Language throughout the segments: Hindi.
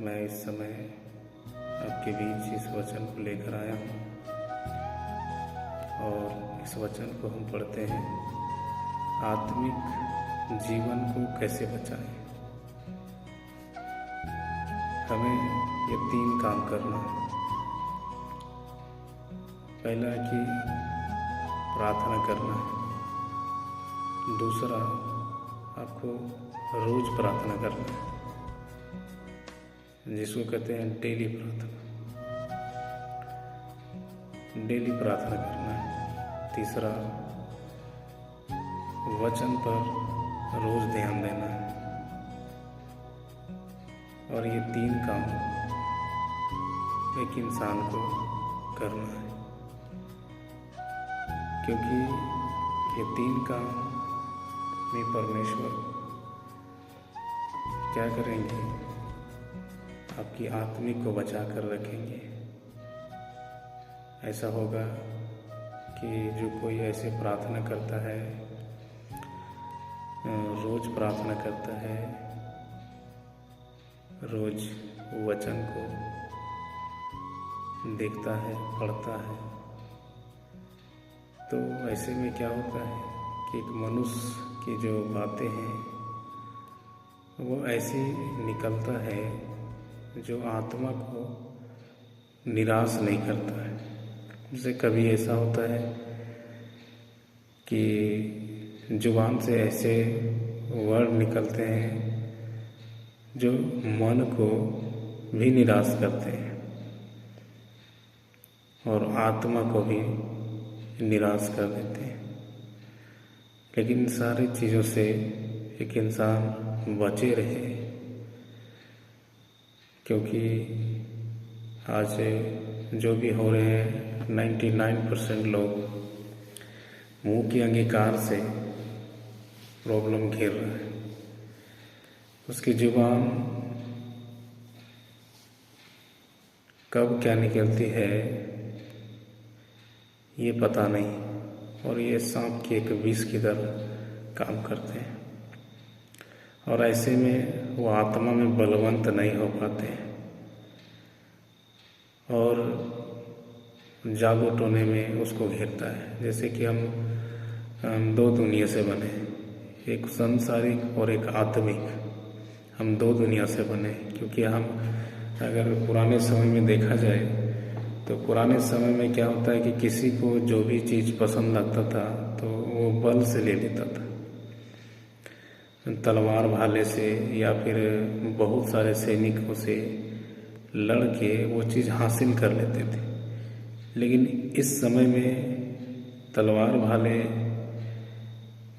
मैं इस समय आपके बीच इस वचन को लेकर आया हूँ और इस वचन को हम पढ़ते हैं। आत्मिक जीवन को कैसे बचाएं? हमें ये 3 काम करना है। पहला है कि प्रार्थना करना है। दूसरा, आपको रोज प्रार्थना करना है, जिसको कहते हैं डेली प्रार्थना। डेली प्रार्थना करना है। तीसरा, वचन पर रोज ध्यान देना है। और ये 3 काम एक इंसान को करना है, क्योंकि ये 3 काम में परमेश्वर क्या करेंगे? आपकी आत्मिक को बचा कर रखेंगे। ऐसा होगा कि जो कोई ऐसे प्रार्थना करता है, रोज प्रार्थना करता है, रोज वचन को देखता है, पढ़ता है, तो ऐसे में क्या होता है कि एक मनुष्य की जो बातें हैं वो ऐसी निकलता है जो आत्मा को निराश नहीं करता है। जैसे कभी ऐसा होता है कि जुबान से ऐसे वर्ड निकलते हैं जो मन को भी निराश करते हैं और आत्मा को भी निराश कर देते हैं। लेकिन सारी चीज़ों से एक इंसान बचे रहे, क्योंकि आज जो भी हो रहे हैं 99% लोग मुंह के अंगीकार से प्रॉब्लम घेर रहा है। उसकी जुबान कब क्या निकलती है ये पता नहीं, और ये सांप की एक विष की तरह काम करते हैं। और ऐसे में वो आत्मा में बलवंत नहीं हो पाते हैं और जादू टोने में उसको घेरता है। जैसे कि हम 2 दुनिया से बने, एक सांसारिक और एक आत्मिक। हम 2 दुनिया से बने, क्योंकि हम अगर पुराने समय में देखा जाए तो पुराने समय में क्या होता है कि किसी को जो भी चीज़ पसंद लगता था तो वो बल से ले लेता था, तलवार भाले से या फिर बहुत सारे सैनिकों से लड़ के वो चीज़ हासिल कर लेते थे। लेकिन इस समय में तलवार भाले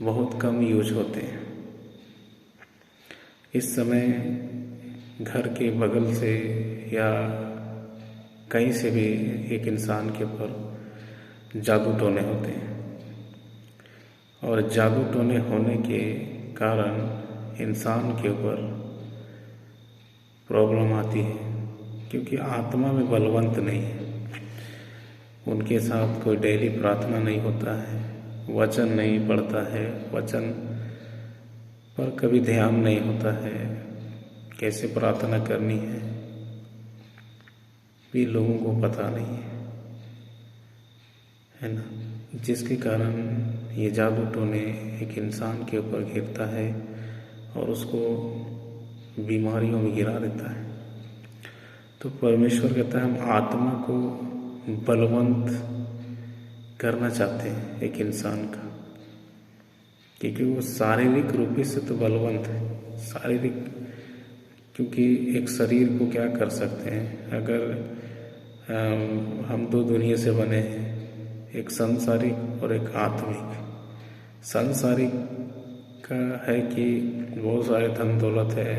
बहुत कम यूज होते हैं। इस समय घर के बगल से या कहीं से भी एक इंसान के ऊपर जादू टोने होते हैं, और जादू टोने होने के कारण इंसान के ऊपर प्रॉब्लम आती है, क्योंकि आत्मा में बलवंत नहीं है। उनके साथ कोई डेली प्रार्थना नहीं होता है, वचन नहीं पढ़ता है, वचन पर कभी ध्यान नहीं होता है, कैसे प्रार्थना करनी है भी लोगों को पता नहीं है ना। जिसके कारण ये जादू टोने एक इंसान के ऊपर गिरता है और उसको बीमारियों में गिरा देता है। तो परमेश्वर कहता है हम आत्मा को बलवंत करना चाहते हैं एक इंसान का, क्योंकि वो शारीरिक रूप से तो बलवंत है। शारीरिक, क्योंकि एक शरीर को क्या कर सकते हैं? अगर हम 2 दुनिया से बने हैं, एक सांसारिक और एक आत्मिक। सांसारिक का है कि बहुत सारे धन दौलत है,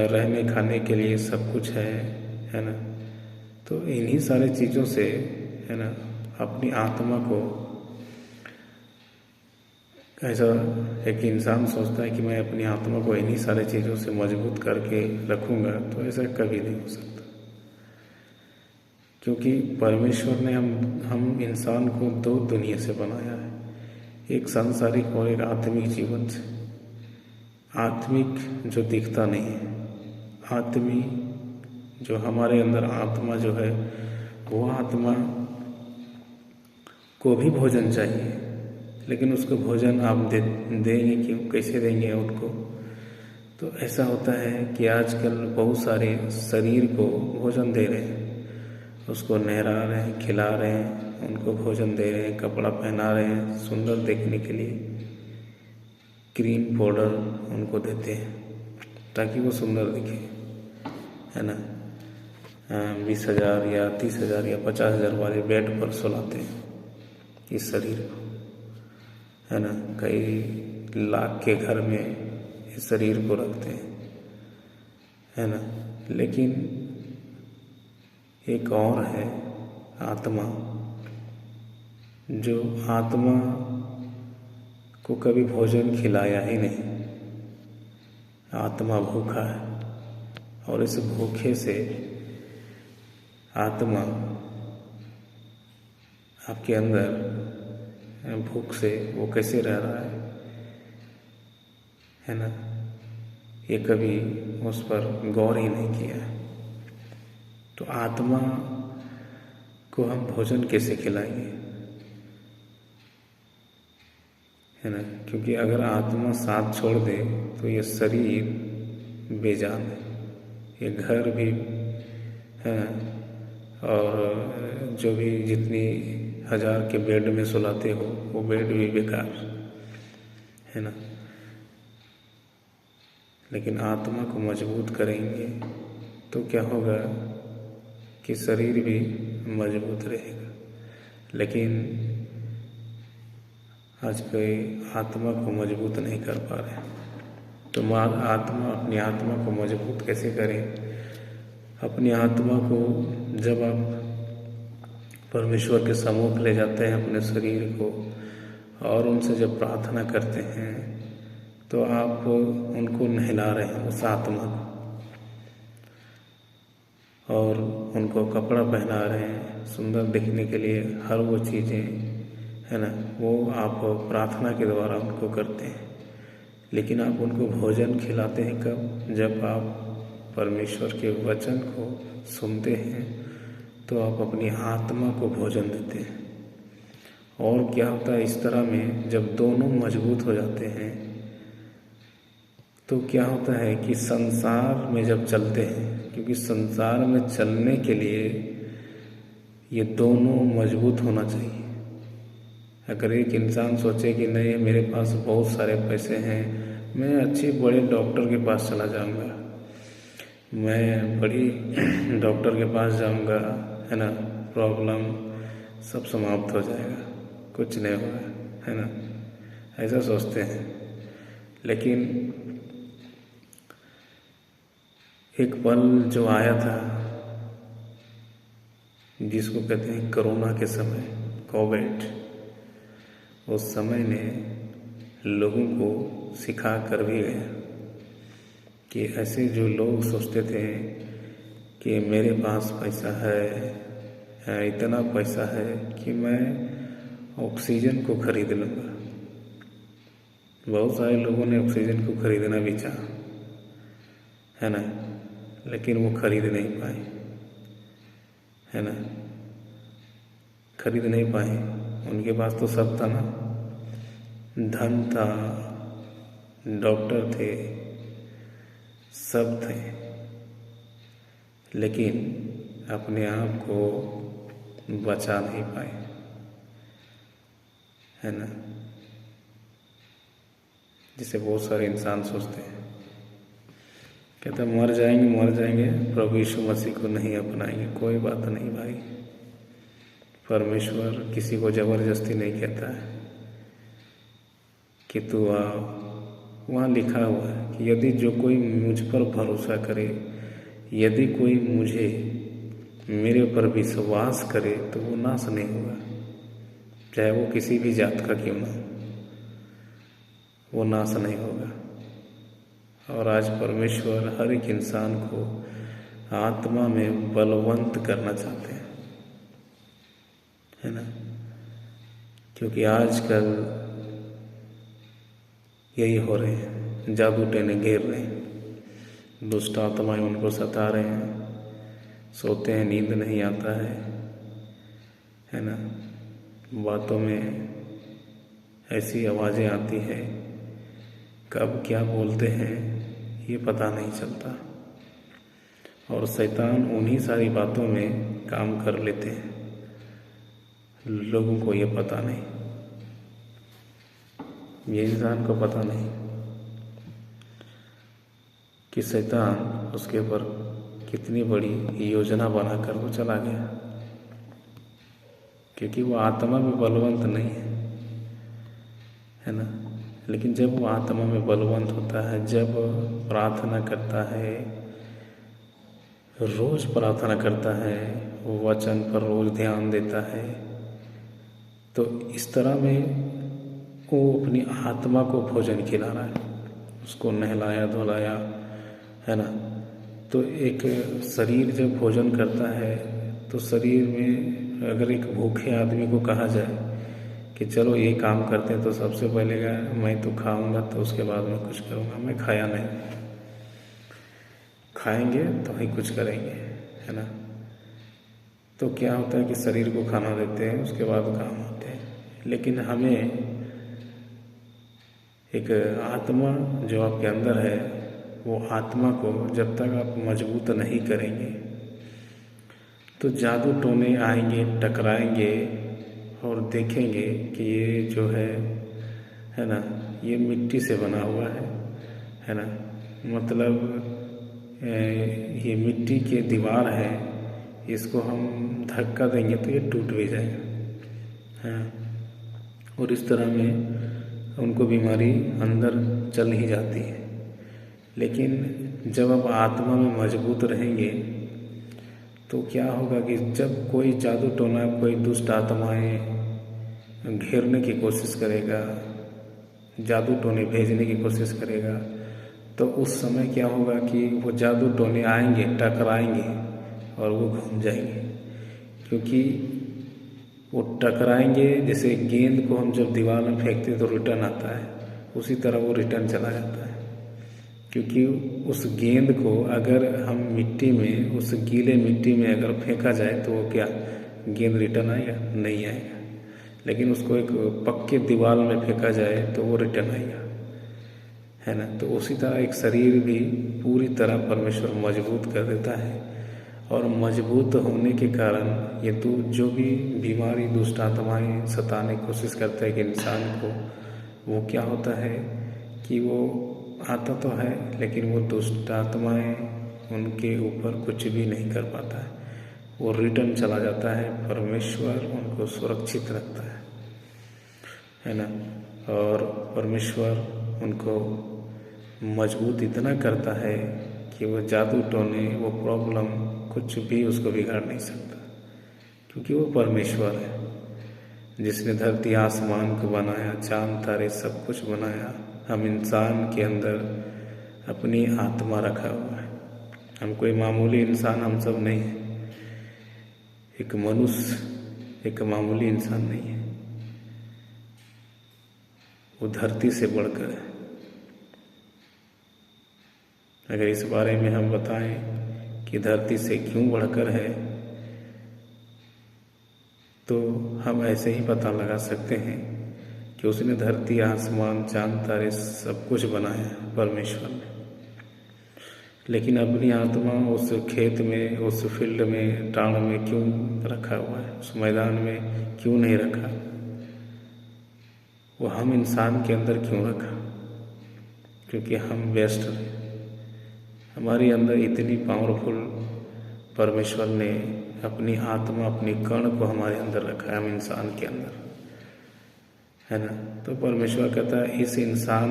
रहने खाने के लिए सब कुछ है ना। तो इन्हीं सारे चीज़ों से है ना अपनी आत्मा को, ऐसा एक इंसान सोचता है कि मैं अपनी आत्मा को इन्हीं सारे चीज़ों से मजबूत करके रखूँगा, तो ऐसा कभी नहीं हो सकता। क्योंकि परमेश्वर ने हम इंसान को 2 दुनिया से बनाया है, एक सांसारिक और एक आत्मिक जीवन से। आत्मिक जो दिखता नहीं है, आत्मी जो हमारे अंदर आत्मा जो है, वो आत्मा को भी भोजन चाहिए, लेकिन उसको भोजन आप देंगे क्यों, कैसे देंगे उनको? तो ऐसा होता है कि आजकल बहुत सारे शरीर को भोजन दे रहे हैं, उसको नहला रहे हैं, खिला रहे हैं, उनको भोजन दे रहे हैं, कपड़ा पहना रहे हैं, सुंदर देखने के लिए क्रीम पाउडर उनको देते हैं ताकि वो सुंदर दिखे, है ना। 20,000 या 30,000 या 50,000 वाले बेड पर सुलाते हैं इस शरीर को, है ना। कई लाख के घर में इस शरीर को रखते हैं, है ना। लेकिन एक और है आत्मा, जो आत्मा को कभी भोजन खिलाया ही नहीं। आत्मा भूखा है और इस भूखे से आत्मा आपके अंदर भूख से वो कैसे रह रहा है ना, ये कभी उस पर गौर ही नहीं किया। तो आत्मा को हम भोजन कैसे खिलाएंगे, है ना। क्योंकि अगर आत्मा साथ छोड़ दे तो ये शरीर बेजान है, ये घर भी है, और जो भी जितनी 1000 के बेड में सुलाते हो वो बेड भी बेकार, है ना। लेकिन आत्मा को मजबूत करेंगे तो क्या होगा कि शरीर भी मजबूत रहेगा। लेकिन आज कोई आत्मा को मजबूत नहीं कर पा रहे। तो आत्मा अपनी आत्मा को मजबूत कैसे करें? अपनी आत्मा को जब आप परमेश्वर के सम्मुख ले जाते हैं अपने शरीर को, और उनसे जब प्रार्थना करते हैं तो आप उनको नहला रहे हैं उस आत्मा को, और उनको कपड़ा पहना रहे हैं सुंदर दिखने के लिए। हर वो चीज़ें, है ना, वो आप प्रार्थना के द्वारा उनको करते हैं। लेकिन आप उनको भोजन खिलाते हैं कब? जब आप परमेश्वर के वचन को सुनते हैं तो आप अपनी आत्मा को भोजन देते हैं। और क्या होता है इस तरह में, जब दोनों मजबूत हो जाते हैं तो क्या होता है कि संसार में जब चलते हैं, क्योंकि संसार में चलने के लिए ये दोनों मजबूत होना चाहिए। अगर एक इंसान सोचे कि नहीं मेरे पास बहुत सारे पैसे हैं, मैं अच्छे बड़े डॉक्टर के पास चला जाऊंगा, मैं बड़ी डॉक्टर के पास जाऊंगा, है ना, प्रॉब्लम सब समाप्त हो जाएगा, कुछ नहीं होगा, है ना, ऐसा सोचते हैं। लेकिन एक पल जो आया था जिसको कहते हैं कोरोना के समय, कोविड, उस समय ने लोगों को सिखा कर भी गया कि ऐसे जो लोग सोचते थे कि मेरे पास पैसा है, इतना पैसा है कि मैं ऑक्सीजन को खरीद लूँगा। बहुत सारे लोगों ने ऑक्सीजन को खरीदना भी चाहा, है ना, लेकिन वो खरीद नहीं पाए, है ना, खरीद नहीं पाए। उनके पास तो सब था ना, धन था, डॉक्टर थे, सब थे, लेकिन अपने आप को बचा नहीं पाए, है ना। जिसे बहुत सारे इंसान सोचते हैं, कहते मर जाएंगे, प्रभु यीशु मसीह को नहीं अपनाएंगे। कोई बात नहीं भाई, परमेश्वर किसी को ज़बरदस्ती नहीं कहता है कि तू आ। वहाँ लिखा हुआ है कि यदि जो कोई मुझ पर भरोसा करे, यदि कोई मुझे मेरे पर विश्वास करे तो वो नाश नहीं होगा, चाहे वो किसी भी जात का क्यों ना, वो नाश नहीं होगा। और आज परमेश्वर हर एक इंसान को आत्मा में बलवंत करना चाहते हैं, है ना। क्योंकि आजकल यही हो रहे हैं, जादू टोने घेर रहे हैं, दुष्ट आत्माएं उनको सता रहे हैं, सोते हैं नींद नहीं आता है ना। बातों में ऐसी आवाज़ें आती है, कब क्या बोलते हैं ये पता नहीं चलता, और शैतान उन्हीं सारी बातों में काम कर लेते हैं, लोगों को ये पता नहीं, ये इंसान को पता नहीं कि शैतान उसके ऊपर कितनी बड़ी योजना बनाकर वो चला गया, क्योंकि वो आत्मा में बलवंत नहीं है ना। लेकिन जब वो आत्मा में बलवंत होता है, जब प्रार्थना करता है, रोज प्रार्थना करता है, वचन पर रोज ध्यान देता है, तो इस तरह में वो अपनी आत्मा को भोजन खिला रहा है, उसको नहलाया धुलाया है ना। तो एक शरीर जब भोजन करता है तो शरीर में अगर एक भूखे आदमी को कहा जाए कि चलो ये काम करते हैं, तो सबसे पहले मैं तो खाऊंगा तो उसके बाद मैं कुछ करूंगा, मैं खाया नहीं, खाएंगे तो ही कुछ करेंगे है ना। तो क्या होता है कि शरीर को खाना देते हैं, उसके बाद काम होते हैं। लेकिन हमें एक आत्मा जो आपके अंदर है, वो आत्मा को जब तक आप मजबूत नहीं करेंगे तो जादू टोने आएंगे, टकराएंगे और देखेंगे कि ये जो है ना, ये मिट्टी से बना हुआ है ना। मतलब ये मिट्टी के दीवार है, इसको हम धक्का देंगे तो ये टूट भी जाएगा हाँ। और इस तरह में उनको बीमारी अंदर चल ही जाती है। लेकिन जब आप आत्मा में मजबूत रहेंगे तो क्या होगा कि जब कोई जादू टोना, कोई दुष्ट आत्माएं घेरने की कोशिश करेगा, जादू टोने भेजने की कोशिश करेगा, तो उस समय क्या होगा कि वो जादू टोने आएंगे, टकराएंगे और वो घूम जाएंगे। क्योंकि वो टकराएंगे, जैसे गेंद को हम जब दीवार में फेंकते तो रिटर्न आता है, उसी तरह वो रिटर्न चला जाता है। क्योंकि उस गेंद को अगर हम मिट्टी में, उस गीले मिट्टी में अगर फेंका जाए तो वो क्या गेंद रिटर्न आएगा? नहीं आएगा। लेकिन उसको एक पक्के दीवार में फेंका जाए तो वो रिटर्न आएगा, है ना। तो उसी तरह एक शरीर भी पूरी तरह परमेश्वर मजबूत कर देता है, और मजबूत होने के कारण ये जो भी बीमारी, दुष्ट आत्माएं सताने की कोशिश करता है कि इंसान को, वो क्या होता है कि वो आता तो है लेकिन वो दुष्ट आत्माएं उनके ऊपर कुछ भी नहीं कर पाता है, वो रिटर्न चला जाता है। परमेश्वर उनको सुरक्षित रखता है ना। और परमेश्वर उनको मजबूत इतना करता है कि वो जादू टोने, वो प्रॉब्लम कुछ भी उसको बिगाड़ नहीं सकता, क्योंकि वो परमेश्वर है जिसने धरती आसमान को बनाया, चांद तारे सब कुछ बनाया। हम इंसान के अंदर अपनी आत्मा रखा हुआ है। हम कोई मामूली इंसान हम सब नहीं है। एक मनुष्य एक मामूली इंसान नहीं है, वो धरती से बढ़कर है। अगर इस बारे में हम बताएं कि धरती से क्यों बढ़कर है, तो हम ऐसे ही पता लगा सकते हैं कि उसने धरती, आसमान, चांद, तारे सब कुछ बनाया परमेश्वर ने। लेकिन अपनी आत्मा उस खेत में, उस फील्ड में, टाण में क्यों रखा हुआ है? उस मैदान में क्यों नहीं रखा? वो हम इंसान के अंदर क्यों रखा? क्योंकि हम व्यस्त हैं। हमारे अंदर इतनी पावरफुल परमेश्वर ने अपनी आत्मा, अपनी कण को हमारे अंदर रखा है, हम इंसान के अंदर, है ना। तो परमेश्वर कहता है इस इंसान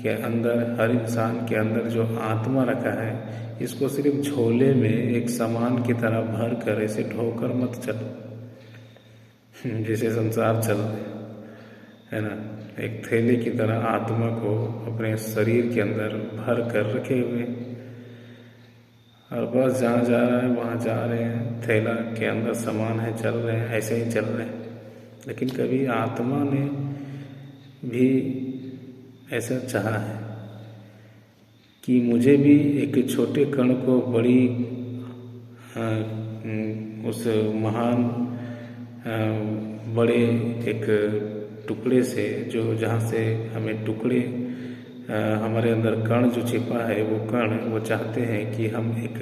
के अंदर, हर इंसान के अंदर जो आत्मा रखा है, इसको सिर्फ झोले में एक सामान की तरह भर कर ऐसे ढोकर मत चलो जैसे संसार चल रहे, है ना। एक थैले की तरह आत्मा को अपने शरीर के अंदर भर कर रखे हुए, और बस जहाँ जा रहा है वहाँ जा रहे हैं, थैला के अंदर सामान है, चल रहे हैं, ऐसे ही चल रहे हैं। लेकिन कभी आत्मा ने भी ऐसा चाहा है कि मुझे भी एक छोटे कण को बड़ी उस महान बड़े एक टुकड़े से, जो जहाँ से हमें टुकड़े हमारे अंदर कण जो छिपा है वो कण, वो चाहते हैं कि हम एक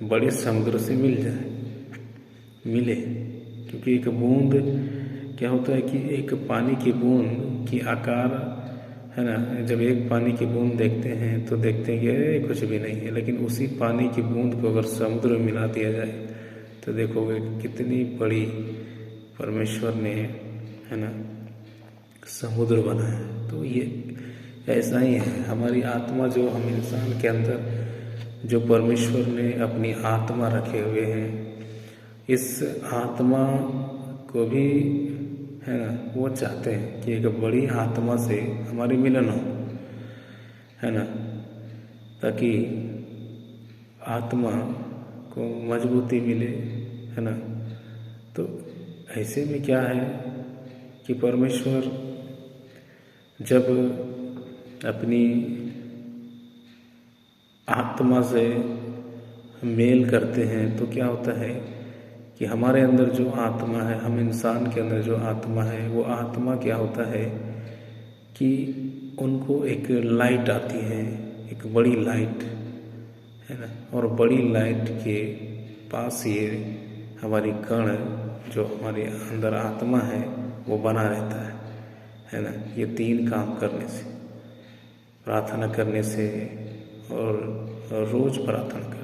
बड़े समुद्र से मिले। क्योंकि एक बूंद क्या होता है कि एक पानी की बूंद की आकार है ना, जब एक पानी की बूंद देखते हैं तो देखते हैं कि कुछ भी नहीं है, लेकिन उसी पानी की बूंद को अगर समुद्र में मिला दिया जाए तो देखोगे कितनी बड़ी परमेश्वर ने है ना समुद्र बनाया। तो ये ऐसा ही है हमारी आत्मा, जो हम इंसान के अंदर जो परमेश्वर ने अपनी आत्मा रखे हुए हैं, इस आत्मा को भी है ना वो चाहते हैं कि एक बड़ी आत्मा से हमारी मिलन हो, है ना, ताकि आत्मा को मजबूती मिले, है ना। तो ऐसे में क्या है कि परमेश्वर जब अपनी आत्मा से मेल करते हैं तो क्या होता है कि हमारे अंदर जो आत्मा है, हम इंसान के अंदर जो आत्मा है, वो आत्मा क्या होता है कि उनको एक लाइट आती है, एक बड़ी लाइट, है ना। और बड़ी लाइट के पास ये हमारी कण, जो हमारे अंदर आत्मा है, वो बना रहता है ना। ये 3 काम करने से, प्रार्थना करने से और रोज़ प्रार्थना करना,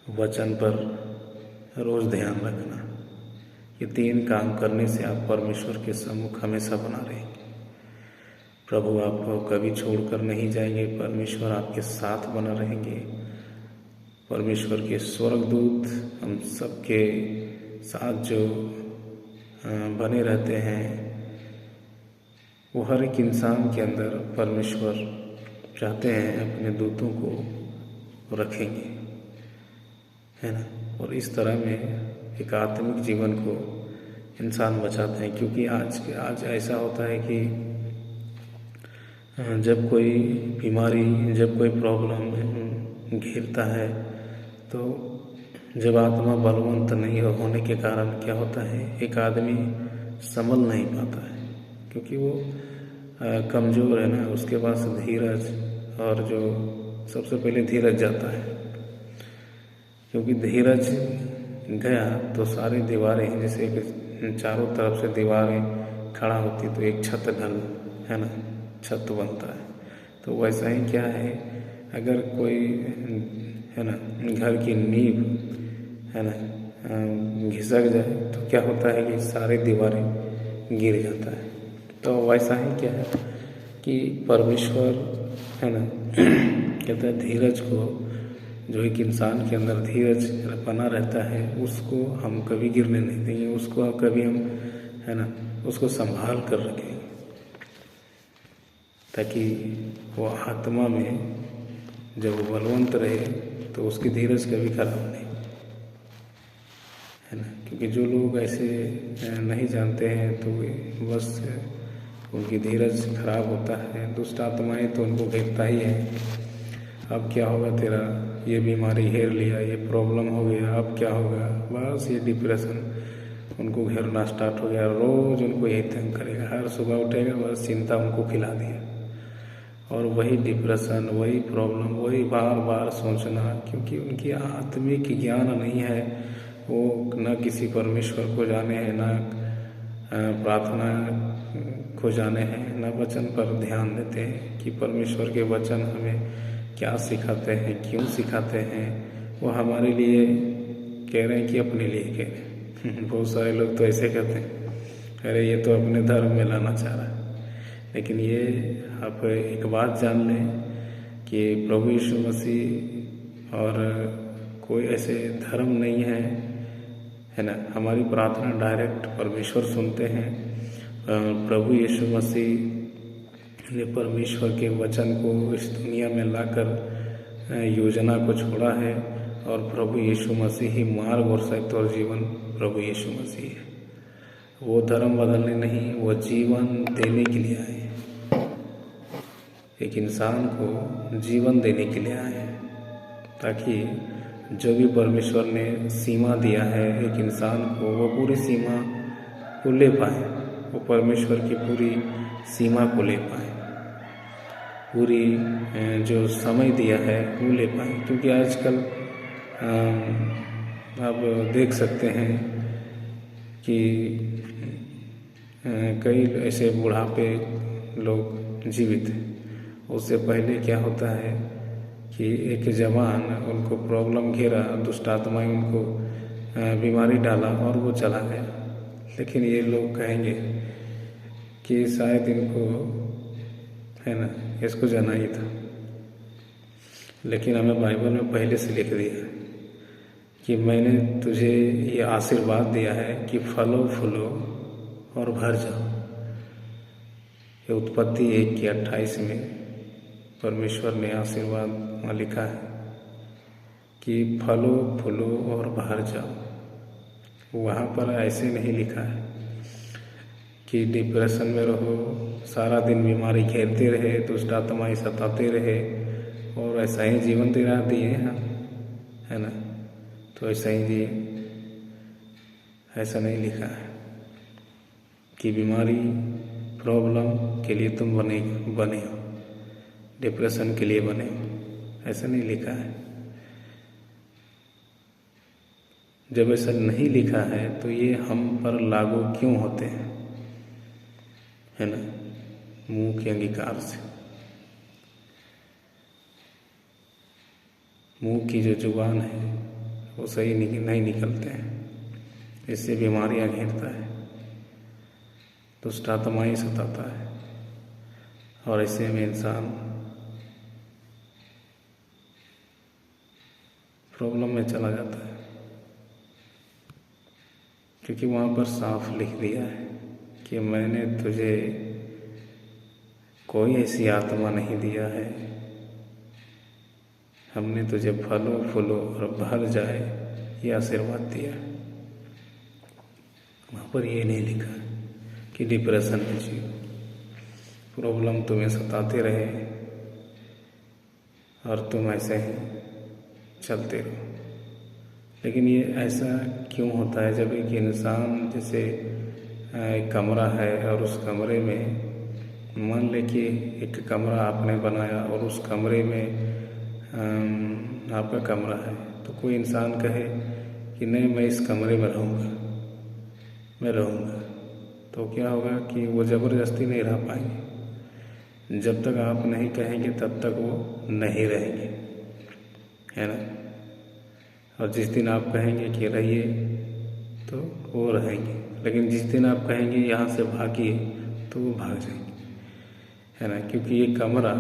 वचन पर रोज़ ध्यान रखना, ये 3 काम करने से आप परमेश्वर के सम्मुख हमेशा बना रहेंगे। प्रभु आपको कभी छोड़कर नहीं जाएंगे, परमेश्वर आपके साथ बना रहेंगे। परमेश्वर के स्वर्गदूत हम सबके साथ जो बने रहते हैं, वो हर एक इंसान के अंदर परमेश्वर चाहते हैं अपने दूतों को रखेंगे, है ना। और इस तरह में एक आत्मिक जीवन को इंसान बचाते हैं। क्योंकि आज ऐसा होता है कि जब कोई बीमारी, जब कोई प्रॉब्लम घेरता है, तो जब आत्मा बलवंत नहीं होने के कारण क्या होता है, एक आदमी संभल नहीं पाता है, क्योंकि वो कमज़ोर है ना, उसके पास धीरज, और जो सबसे पहले धीरज जाता है। क्योंकि धीरज गया तो सारी दीवारें, जैसे एक चारों तरफ से दीवारें खड़ा होती तो एक छत ढल, है ना, छत बनता है। तो वैसा ही क्या है, अगर कोई है ना घर की नींव है ना घिसक जाए तो क्या होता है कि सारी दीवारें गिर जाता है। तो वैसा ही क्या है कि परमेश्वर है ना कहता है धीरज को, जो एक इंसान के अंदर धीरज बना रहता है, उसको हम कभी गिरने नहीं देंगे, उसको कभी हम है ना उसको संभाल कर रखेंगे, ताकि वो आत्मा में जब वो बलवंत रहे तो उसकी धीरज कभी खराब नहीं, है ना। क्योंकि जो लोग ऐसे नहीं जानते हैं तो बस उनकी धीरज खराब होता है। दुष्ट आत्माएं तो उनको घेरता ही है, अब क्या होगा तेरा, ये बीमारी घेर लिया, ये प्रॉब्लम हो गया, अब क्या होगा, बस ये डिप्रेशन उनको घेरना स्टार्ट हो गया। रोज़ उनको यही तंग करेगा, हर सुबह उठेगा बस चिंता उनको खिला दिया, और वही डिप्रेशन, वही प्रॉब्लम, वही बार बार सोचना, क्योंकि उनकी आत्मिक ज्ञान नहीं है। वो न किसी परमेश्वर को जाने हैं, न प्रार्थना को जाने हैं, न वचन पर ध्यान देते हैं कि परमेश्वर के वचन हमें क्या सिखाते हैं, क्यों सिखाते हैं। वो हमारे लिए कह रहे हैं कि अपने लिए कह रहे हैं। बहुत सारे लोग तो ऐसे कहते हैं, अरे ये तो अपने धर्म में लाना चाह रहा है। लेकिन ये आप एक बात जान लें कि प्रभु यीशु मसीह और कोई ऐसे धर्म नहीं है ना। हमारी प्रार्थना डायरेक्ट परमेश्वर सुनते हैं। प्रभु यीशु मसीह ने परमेश्वर के वचन को इस दुनिया में लाकर योजना को छोड़ा है, और प्रभु यीशु मसीह ही मार्ग और सत्य और जीवन प्रभु यीशु मसीह है। वो धर्म बदलने नहीं, वो जीवन देने के लिए आए, एक इंसान को जीवन देने के लिए आए हैं, ताकि जो भी परमेश्वर ने सीमा दिया है एक इंसान को, वो पूरी सीमा को ले पाए, वो परमेश्वर की पूरी सीमा को ले पाए, पूरी जो समय दिया है वो ले पाए। क्योंकि आजकल आप देख सकते हैं कि कई ऐसे बुढ़ापे लोग जीवित हैं। उससे पहले क्या होता है कि एक जवान, उनको प्रॉब्लम घेरा, दुष्ट आत्माएं उनको बीमारी डाला और वो चला गया। लेकिन ये लोग कहेंगे कि शायद इनको, है ना, इसको जाना ही था। लेकिन हमें बाइबल में पहले से लिख दिया कि मैंने तुझे ये आशीर्वाद दिया है कि फलो फूलो और भर जाओ। ये उत्पत्ति 1:28 में परमेश्वर ने आशीर्वाद वहाँ लिखा है कि फलो फूलो और भर जाओ। वहाँ पर ऐसे नहीं लिखा है कि डिप्रेशन में रहो, सारा दिन बीमारी घेरते रहे, दुष्ट आत्माएं सताते रहे और ऐसा ही जीवन दिला दिए हैं, है ना। तो ऐसा ही दिए, ऐसा नहीं लिखा है कि बीमारी प्रॉब्लम के लिए तुम बने हो, डिप्रेशन के लिए बने हो, ऐसा नहीं लिखा है। जब ऐसा नहीं लिखा है तो ये हम पर लागू क्यों होते हैं, है ना, मुंह के अंगीकार से। मुंह की जो जुबान है वो सही नहीं निकलते हैं, इससे बीमारियां घेरता है, दुष्ट आत्माएं सताता है और ऐसे में इंसान प्रॉब्लम में चला जाता है। क्योंकि वहाँ पर साफ लिख दिया है कि मैंने तुझे कोई ऐसी आत्मा नहीं दिया है, हमने तुझे फलो फूलो और भर जाए ये आशीर्वाद दिया। वहाँ पर ये नहीं लिखा कि डिप्रेशन में जियो, प्रॉब्लम तुम्हें सताते रहे और तुम ऐसे ही चलते रहो। लेकिन ये ऐसा क्यों होता है? जब एक इंसान, जैसे एक कमरा है और उस कमरे में, मान ले कि एक कमरा आपने बनाया और उस कमरे में आपका कमरा है, तो कोई इंसान कहे कि नहीं मैं इस कमरे में रहूँगा, तो क्या होगा कि वो ज़बरदस्ती नहीं रह पाएंगे। जब तक आप नहीं कहेंगे तब तक वो नहीं रहेंगे, है ना। और जिस दिन आप कहेंगे कि रहिए तो वो रहेंगे, लेकिन जिस दिन आप कहेंगे यहाँ से भागिए तो वो भाग जाएंगे, है ना। क्योंकि ये कमरा,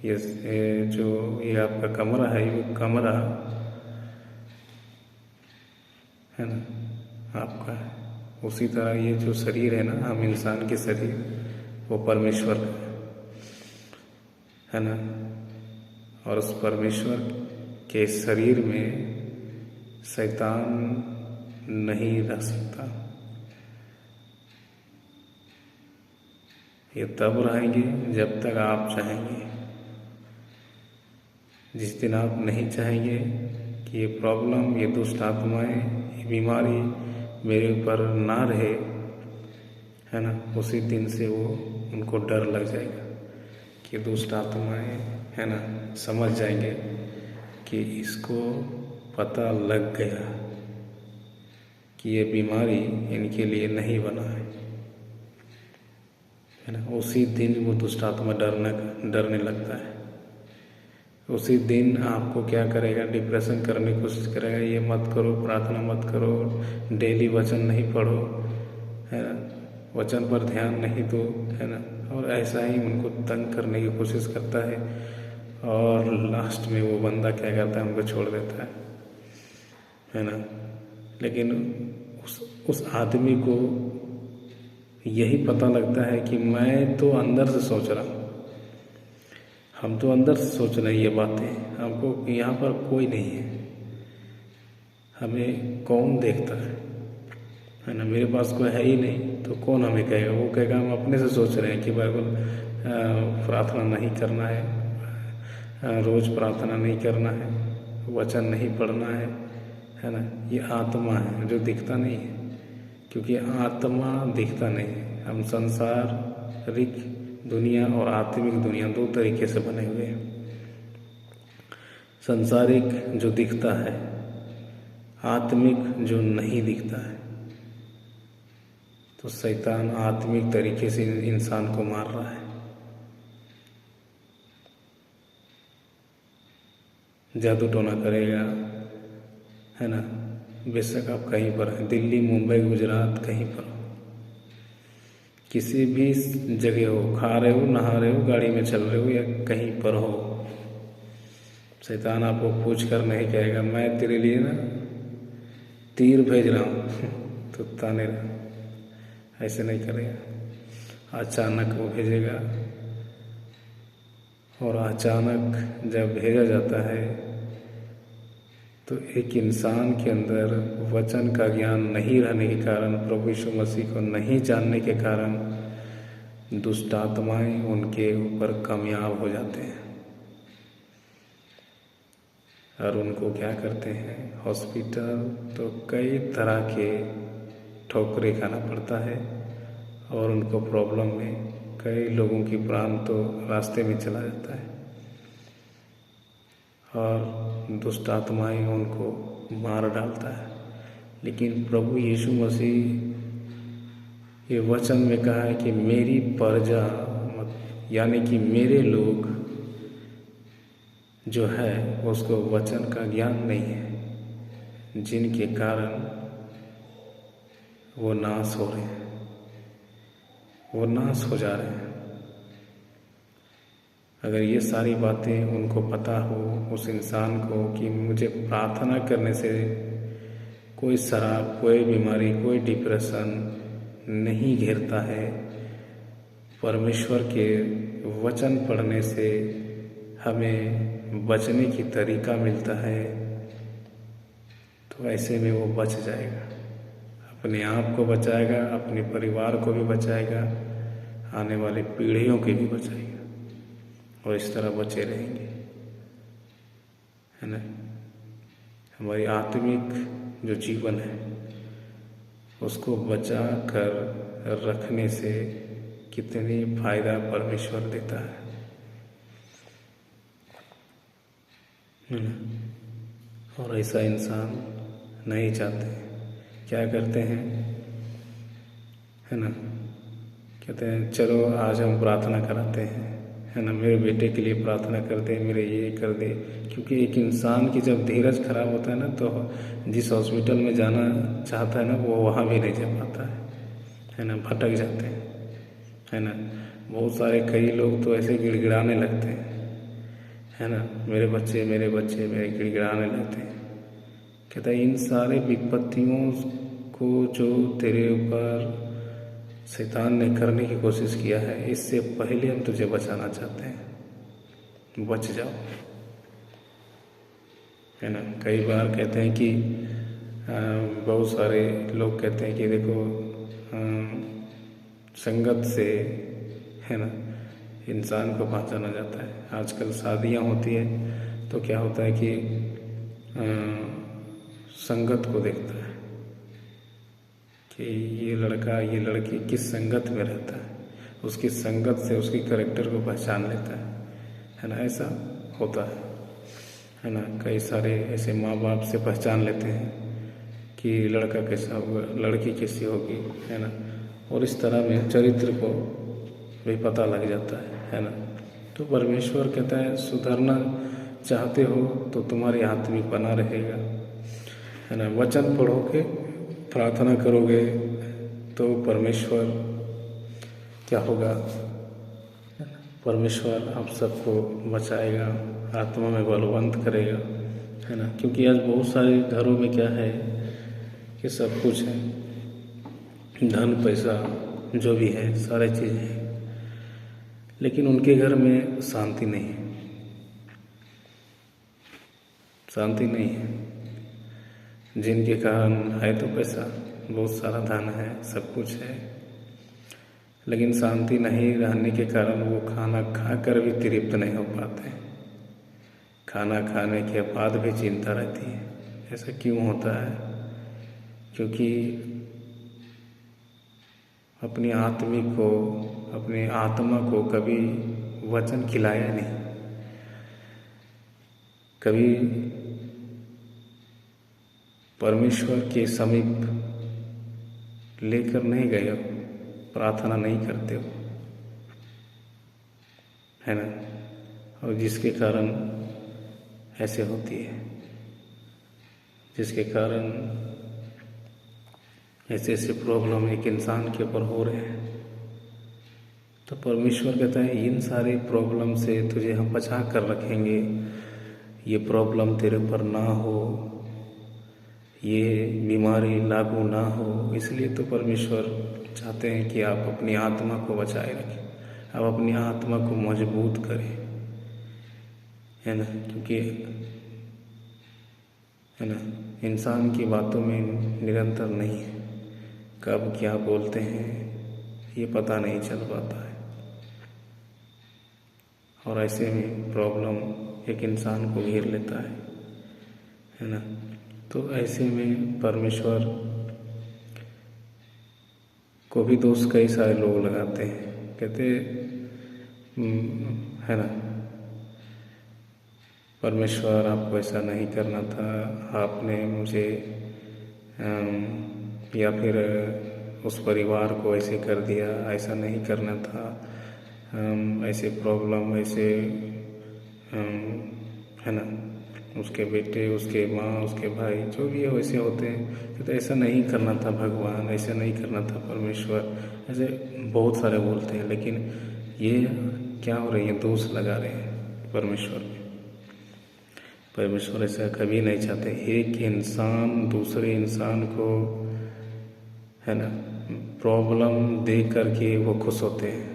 ये आपका कमरा है, ये कमरा है ना आपका है। उसी तरह ये जो शरीर है ना, हम इंसान के शरीर, वो परमेश्वर का है ना। और उस परमेश्वर के शरीर में शैतान नहीं रह सकता। ये तब रहेंगे जब तक आप चाहेंगे। जिस दिन आप नहीं चाहेंगे कि ये प्रॉब्लम, ये दुष्ट आत्माएं, ये बीमारी मेरे ऊपर ना रहे, है ना, उसी दिन से वो, उनको डर लग जाएगा कि दुष्ट आत्माएं, है ना, समझ जाएंगे कि इसको पता लग गया कि ये बीमारी इनके लिए नहीं बना है ना। उसी दिन वो दुष्ट आत्मा डरने लगता है। उसी दिन आपको क्या करेगा? डिप्रेशन करने की कोशिश करेगा। ये मत करो, प्रार्थना मत करो, डेली वचन नहीं पढ़ो, है ना, वचन पर ध्यान नहीं दो, है ना। और ऐसा ही उनको तंग करने की कोशिश करता है और लास्ट में वो बंदा क्या करता है? उनको छोड़ देता है ना। लेकिन उस आदमी को यही पता लगता है कि मैं तो अंदर से सोच रहा हूँ, हम तो अंदर से सोच रहे हैं ये बातें, हमको यहाँ पर कोई नहीं है, हमें कौन देखता है ना। मेरे पास कोई है ही नहीं तो कौन हमें कहेगा? वो कहेगा हम अपने से सोच रहे हैं कि बाइबल प्रार्थना नहीं करना है, रोज़ प्रार्थना नहीं करना है, वचन नहीं पढ़ना है ना। ये आत्मा है जो दिखता नहीं है, क्योंकि आत्मा दिखता नहीं है। हम संसारिक दुनिया और आत्मिक दुनिया दो तरीके से बने हुए हैं। संसारिक जो दिखता है, आत्मिक जो नहीं दिखता है। तो शैतान आत्मिक तरीके से इंसान को मार रहा है। जादू टोना करेगा, है ना। बेशक आप कहीं पर हैं, दिल्ली, मुंबई, गुजरात, कहीं पर हो, किसी भी जगह हो, खा रहे हो, नहा रहे हो, गाड़ी में चल रहे हो या कहीं पर हो, शैतान आपको पूछ कर नहीं कहेगा मैं तेरे लिए ना तीर भेज रहा हूँ तो ताने रहा। ऐसे नहीं करेगा, अचानक वो भेजेगा। और अचानक जब भेजा जाता है तो एक इंसान के अंदर वचन का ज्ञान नहीं रहने के कारण, प्रभु यीशु मसीह को नहीं जानने के कारण, दुष्ट आत्माएं उनके ऊपर कामयाब हो जाते हैं और उनको क्या करते हैं, हॉस्पिटल तो कई तरह के ठोकरें खाना पड़ता है और उनको प्रॉब्लम में कई लोगों की प्राण तो रास्ते में चला जाता है और दुष्ट आत्माएं उनको मार डालता है। लेकिन प्रभु यीशु मसीह ये वचन में कहा है कि मेरी प्रजा, यानी कि मेरे लोग जो है उसको वचन का ज्ञान नहीं है, जिनके कारण वो नाश हो रहे हैं, वो नाश हो जा रहे हैं। अगर ये सारी बातें उनको पता हो, उस इंसान को, कि मुझे प्रार्थना करने से कोई शराब, कोई बीमारी, कोई डिप्रेशन नहीं घेरता है, परमेश्वर के वचन पढ़ने से हमें बचने की तरीका मिलता है, तो ऐसे में वो बच जाएगा, अपने आप को बचाएगा, अपने परिवार को भी बचाएगा, आने वाली पीढ़ियों की भी बचाएगा और इस तरह बचे रहेंगे, है ना। हमारी आत्मिक जो जीवन है उसको बचा कर रखने से कितनी फायदा परमेश्वर देता है ना। और ऐसा इंसान नहीं चाहते, क्या करते हैं, है ना, कहते हैं चलो आज हम प्रार्थना कराते हैं, है ना, मेरे बेटे के लिए प्रार्थना कर दे, मेरे ये कर दे। क्योंकि एक इंसान की जब धीरज खराब होता है ना, तो जिस हॉस्पिटल में जाना चाहता है ना, वो वहाँ भी नहीं जा पाता है ना, भटक जाते हैं, है ना। बहुत सारे कई लोग तो ऐसे गिड़गिड़ाने लगते हैं, है ना, मेरे बच्चे मेरे बच्चे, मेरे गिड़गिड़ाने लगते हैं। कहता है इन सारे विपत्तियों को जो तेरे ऊपर शैतान ने करने की कोशिश किया है, इससे पहले हम तुझे बचाना चाहते हैं, बच जाओ, है ना। कई बार कहते हैं कि बहुत सारे लोग कहते हैं कि देखो संगत से, है ना, इंसान को पहचाना जाता है। आजकल शादियां होती है तो क्या होता है कि संगत को देखता है कि ये लड़का ये लड़की किस संगत में रहता है, उसकी संगत से उसकी कैरेक्टर को पहचान लेता है ना। ऐसा होता है ना। कई सारे ऐसे माँ बाप से पहचान लेते हैं कि लड़का कैसा होगा, लड़की कैसी होगी, है ना। और इस तरह में चरित्र को भी पता लग जाता है ना। तो परमेश्वर कहता है सुधरना चाहते हो तो तुम्हारी आत्मिक बना रहेगा, है ना। वचन पढ़ोगे, प्रार्थना करोगे तो परमेश्वर क्या होगा, परमेश्वर आप सबको बचाएगा, आत्मा में बलवंत करेगा, है ना। क्योंकि आज बहुत सारे घरों में क्या है कि सब कुछ है, धन पैसा जो भी है सारे चीज़ें हैं, लेकिन उनके घर में शांति नहीं है, शांति नहीं है। जिनके कारण है तो पैसा, बहुत सारा धन है, सब कुछ है, लेकिन शांति नहीं रहने के कारण वो खाना खाकर भी तृप्त नहीं हो पाते हैं। खाना खाने के बाद भी चिंता रहती है। ऐसा क्यों होता है? क्योंकि अपनी अपनी आत्मा को कभी वचन खिलाया नहीं, कभी परमेश्वर के समीप लेकर नहीं गए हो, प्रार्थना नहीं करते हो, है ना। और जिसके कारण ऐसे होती है, जिसके कारण ऐसे ऐसे प्रॉब्लम एक इंसान के ऊपर हो रहे हैं। तो परमेश्वर कहता है इन सारे प्रॉब्लम से तुझे हम बचा कर रखेंगे, ये प्रॉब्लम तेरे पर ना हो, ये बीमारी लागू ना हो। इसलिए तो परमेश्वर चाहते हैं कि आप अपनी आत्मा को बचाए रखें, आप अपनी आत्मा को मजबूत करें, है ना। क्योंकि है ना, इंसान की बातों में निरंतर नहीं है, कब क्या बोलते हैं ये पता नहीं चल पाता है। और ऐसे में प्रॉब्लम एक इंसान को घेर लेता है ना। तो ऐसे में परमेश्वर को भी दोष कई सारे लोग लगाते हैं, कहते है ना, परमेश्वर आपको ऐसा नहीं करना था, आपने मुझे या फिर उस परिवार को ऐसे कर दिया, ऐसा नहीं करना था, ऐसे प्रॉब्लम ऐसे है ना, उसके बेटे, उसके माँ, उसके भाई जो भी है वैसे होते हैं। तो ऐसा नहीं करना था भगवान, ऐसा नहीं करना था परमेश्वर, ऐसे बहुत सारे बोलते हैं। लेकिन ये क्या हो रही है, दोष लगा रहे हैं परमेश्वर में। परमेश्वर ऐसा कभी नहीं चाहते। एक इंसान दूसरे इंसान को, है ना, प्रॉब्लम दे करके वो खुश होते हैं,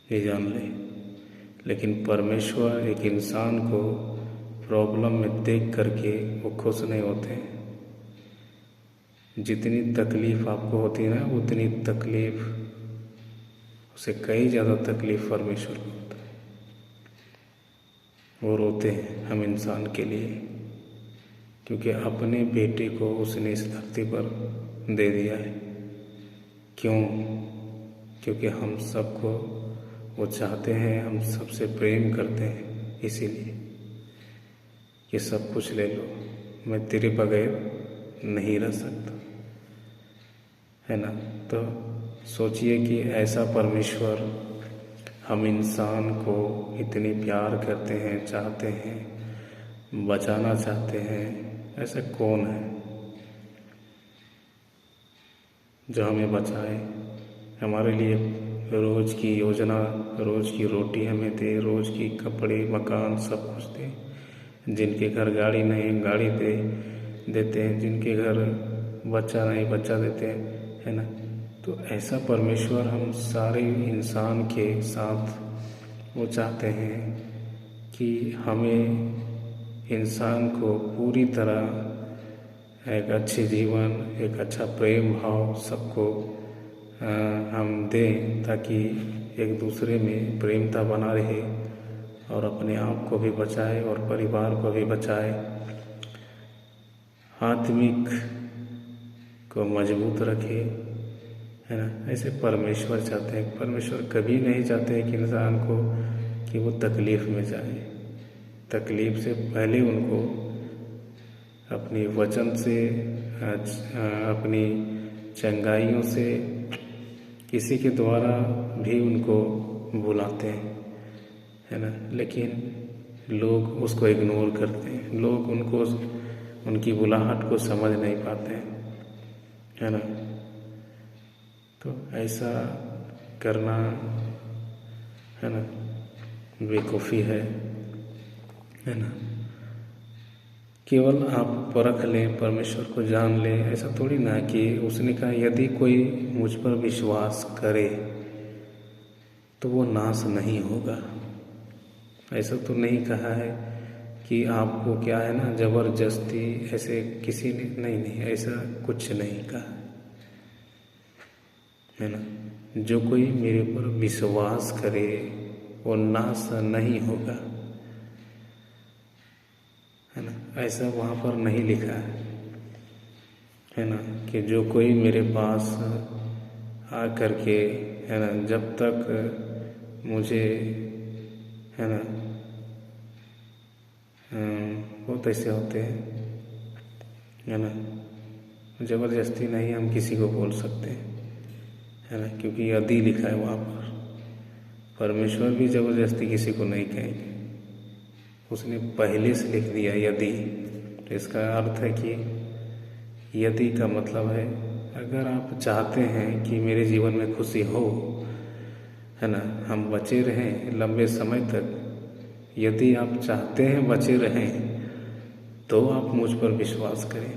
ये जान ले। लेकिन परमेश्वर एक इंसान को प्रॉब्लम में देख करके वो खुश नहीं होते। जितनी तकलीफ़ आपको होती है ना, उतनी तकलीफ़, उसे कई ज़्यादा तकलीफ़ परमेश्वर को होता है। वो रोते हैं हम इंसान के लिए, क्योंकि अपने बेटे को उसने इस धरती पर दे दिया है। क्यों? क्योंकि हम सबको वो चाहते हैं, हम सबसे प्रेम करते हैं, इसीलिए कि सब कुछ ले लो, मैं तेरे बगैर नहीं रह सकता, है ना। तो सोचिए कि ऐसा परमेश्वर हम इंसान को इतनी प्यार करते हैं, चाहते हैं, बचाना चाहते हैं। ऐसा कौन है जो हमें बचाए, हमारे लिए रोज़ की योजना, रोज़ की रोटी हमें दे, रोज़ की कपड़े, मकान, सब कुछ दे। जिनके घर गाड़ी नहीं, गाड़ी देते हैं, जिनके घर बच्चा नहीं, बच्चा देते हैं, है ना। तो ऐसा परमेश्वर हम सारे इंसान के साथ वो चाहते हैं कि हमें इंसान को पूरी तरह एक अच्छे जीवन, एक अच्छा प्रेम भाव सबको हम दें, ताकि एक दूसरे में प्रेमता बना रहे और अपने आप को भी बचाए और परिवार को भी बचाए, आत्मिक को मजबूत रखे, है ना। ऐसे परमेश्वर चाहते हैं। परमेश्वर कभी नहीं चाहते कि इंसान को कि वो तकलीफ़ में जाए। तकलीफ़ से पहले उनको अपनी वचन से, अपनी चंगाइयों से, किसी के द्वारा भी उनको बुलाते हैं, है ना। लेकिन लोग उसको इग्नोर करते हैं, लोग उनको, उनकी बुलाहट को समझ नहीं पाते हैं, है ना। तो ऐसा करना, है ना, बेवकूफ़ी है ना। केवल आप परख लें, परमेश्वर को जान लें, ऐसा थोड़ी ना कि उसने कहा यदि कोई मुझ पर विश्वास करे तो वो नाश नहीं होगा। ऐसा तो नहीं कहा है कि आपको क्या है ना, ज़बरदस्ती ऐसे किसी ने, नहीं, ऐसा कुछ नहीं कहा, है ना। जो कोई मेरे पर विश्वास करे वो नाश नहीं होगा, है ना। ऐसा वहाँ पर नहीं लिखा है ना, कि जो कोई मेरे पास आ कर के, है ना, जब तक मुझे, है ना, बहुत ऐसे होते हैं, है ना, ज़बरदस्ती नहीं हम किसी को बोल सकते, है ना, क्योंकि यदि लिखा है वहाँ पर। परमेश्वर भी ज़बरदस्ती किसी को नहीं कहेंगे, उसने पहले से लिख दिया यदि। तो इसका अर्थ है कि यदि का मतलब है अगर आप चाहते हैं कि मेरे जीवन में खुशी हो, है ना, हम बचे रहें लंबे समय तक, यदि आप चाहते हैं बचे रहें तो आप मुझ पर विश्वास करें,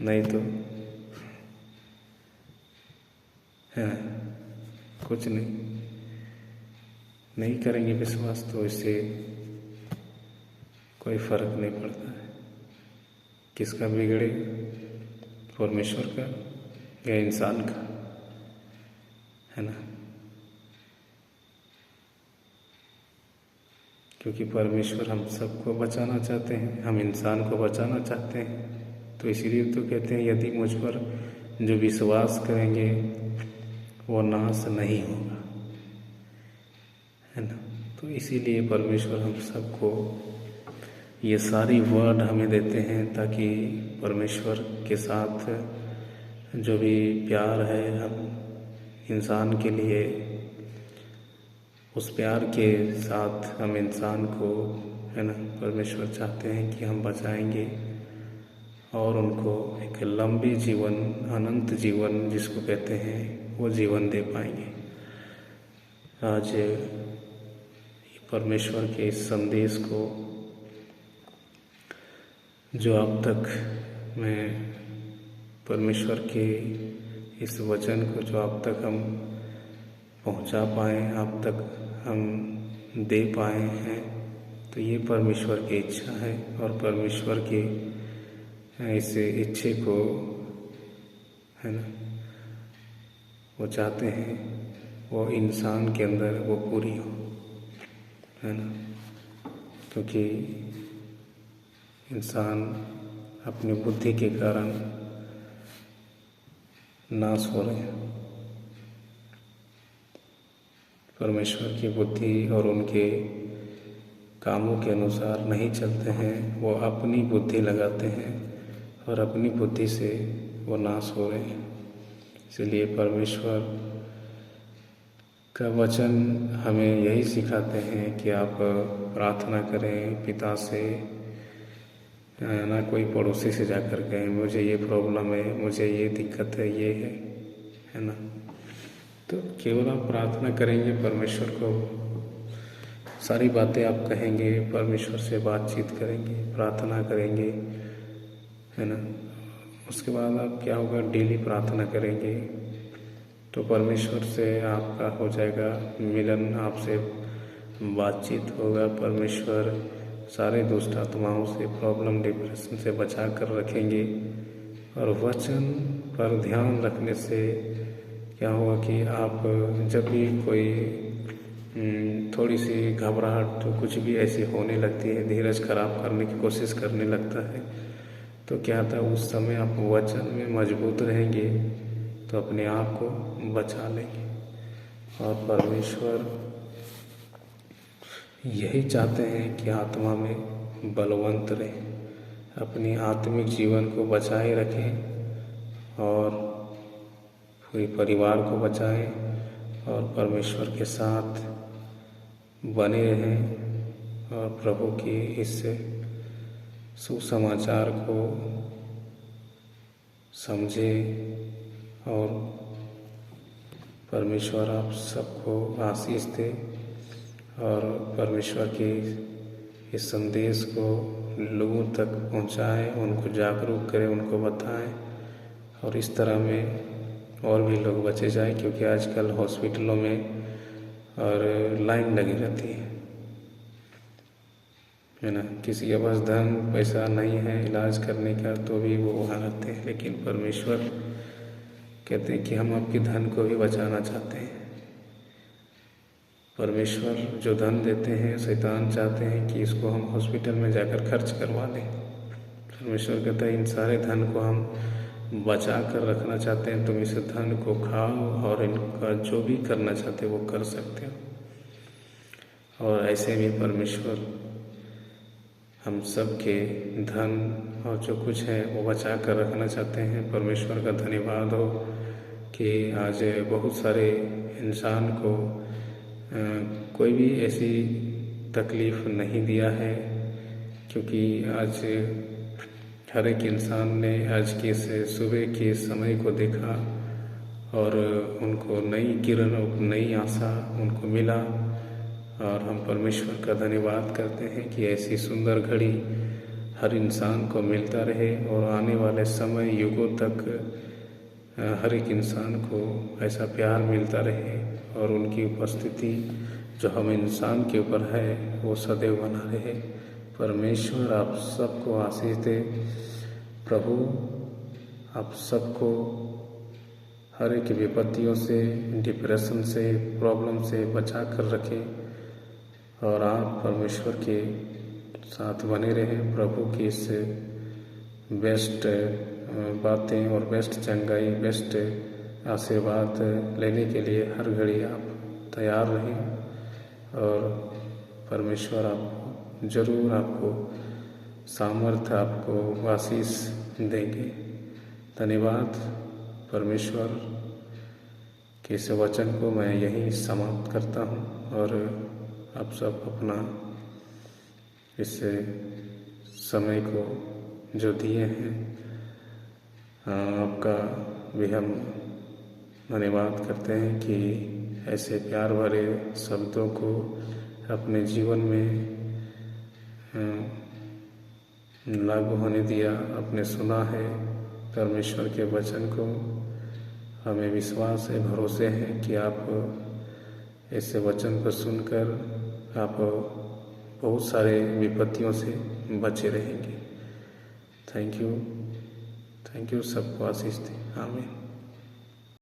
नहीं तो है कुछ नहीं करेंगे विश्वास तो इससे कोई फर्क नहीं पड़ता है। किसका बिगड़े, परमेश्वर का या इंसान का, है ना। क्योंकि परमेश्वर हम सबको बचाना चाहते हैं, हम इंसान को बचाना चाहते हैं, तो इसीलिए तो कहते हैं यदि मुझ पर जो विश्वास करेंगे वो नाश नहीं होगा, है ना। तो इसीलिए परमेश्वर हम सबको ये सारी वर्ड हमें देते हैं ताकि परमेश्वर के साथ जो भी प्यार है हम इंसान के लिए, उस प्यार के साथ हम इंसान को, है ना, परमेश्वर चाहते हैं कि हम बचाएंगे और उनको एक लंबी जीवन, अनंत जीवन जिसको कहते हैं, वो जीवन दे पाएंगे। आज परमेश्वर के इस संदेश को जो अब तक मैं परमेश्वर के इस वचन को जो अब तक हम पहुंचा पाए, अब तक हम दे पाए हैं, तो ये परमेश्वर की इच्छा है। और परमेश्वर के इस इच्छे को, है ना, वो चाहते हैं वो इंसान के अंदर वो पूरी हो, है ना। क्योंकि इंसान अपनी बुद्धि के कारण नाश हो रहे हैं। परमेश्वर की बुद्धि और उनके कामों के अनुसार नहीं चलते हैं, वो अपनी बुद्धि लगाते हैं और अपनी बुद्धि से वो नाश हो रहे हैं। इसलिए परमेश्वर का वचन हमें यही सिखाते हैं कि आप प्रार्थना करें पिता से, ना कोई पड़ोसी से जाकर कहें मुझे ये प्रॉब्लम है, मुझे ये दिक्कत है, ये है ना। तो केवल आप प्रार्थना करेंगे, परमेश्वर को सारी बातें आप कहेंगे, परमेश्वर से बातचीत करेंगे, प्रार्थना करेंगे, है ना। उसके बाद आप क्या होगा, डेली प्रार्थना करेंगे तो परमेश्वर से आपका हो जाएगा मिलन, आपसे बातचीत होगा। परमेश्वर सारे दुष्ट आत्माओं से, प्रॉब्लम, डिप्रेशन से बचा कर रखेंगे। और वचन पर ध्यान रखने से क्या होगा कि आप जब भी कोई थोड़ी सी घबराहट तो कुछ भी ऐसी होने लगती है, धीरज खराब करने की कोशिश करने लगता है, तो क्या होता है उस समय आप वचन में मजबूत रहेंगे तो अपने आप को बचा लेंगे। और परमेश्वर यही चाहते हैं कि आत्मा में बलवंत रहें, अपनी आत्मिक जीवन को बचाए रखें और पूरे परिवार को बचाएं और परमेश्वर के साथ बने रहें और प्रभु की इस सुसमाचार को समझें। और परमेश्वर आप सबको आशीष दे और परमेश्वर के इस संदेश को लोगों तक पहुंचाएं, उनको जागरूक करें, उनको बताएं और इस तरह में और भी लोग बचे जाएं। क्योंकि आजकल हॉस्पिटलों में और लाइन लगी रहती है ना। किसी के पास धन पैसा नहीं है इलाज करने का तो भी वो वहाँ रहते हैं, लेकिन परमेश्वर कहते हैं कि हम आपके धन को भी बचाना चाहते हैं। परमेश्वर जो धन देते हैं, शैतान चाहते हैं कि इसको हम हॉस्पिटल में जाकर खर्च करवा दें। परमेश्वर कहता है इन सारे धन को हम बचा कर रखना चाहते हैं, तुम इस धन को खाओ और इनका जो भी करना चाहते हो वो कर सकते हो। और ऐसे भी परमेश्वर हम सब के धन और जो कुछ है वो बचा कर रखना चाहते हैं। परमेश्वर का धन्यवाद हो कि आज बहुत सारे इंसान को कोई भी ऐसी तकलीफ़ नहीं दिया है, क्योंकि आज हर एक इंसान ने आज के से सुबह के समय को देखा और उनको नई किरण और नई आशा उनको मिला। और हम परमेश्वर का धन्यवाद करते हैं कि ऐसी सुंदर घड़ी हर इंसान को मिलता रहे और आने वाले समय युगों तक हर एक इंसान को ऐसा प्यार मिलता रहे और उनकी उपस्थिति जो हम इंसान के ऊपर है वो सदैव बना रहे। परमेश्वर आप सबको आशीष दे। प्रभु आप सबको हर एक विपत्तियों से, डिप्रेशन से, प्रॉब्लम से बचा कर रखें और आप परमेश्वर के साथ बने रहें। प्रभु की इस बेस्ट बातें और बेस्ट चंगाई, बेस्ट आशीर्वाद लेने के लिए हर घड़ी आप तैयार रहें और परमेश्वर आपको ज़रूर आपको सामर्थ्य, आपको आशीष देंगे। धन्यवाद। परमेश्वर के इस वचन को मैं यहीं समाप्त करता हूँ और आप सब अपना इस समय को जो दिए हैं आपका भी हम धन्यवाद करते हैं कि ऐसे प्यार भरे शब्दों को अपने जीवन में लागू होने दिया, आपने सुना है परमेश्वर के वचन को। हमें विश्वास है, भरोसे हैं कि आप ऐसे वचन को सुनकर आप बहुत सारे विपत्तियों से बचे रहेंगे। Thank you. सबको आशीष दें। आमीन।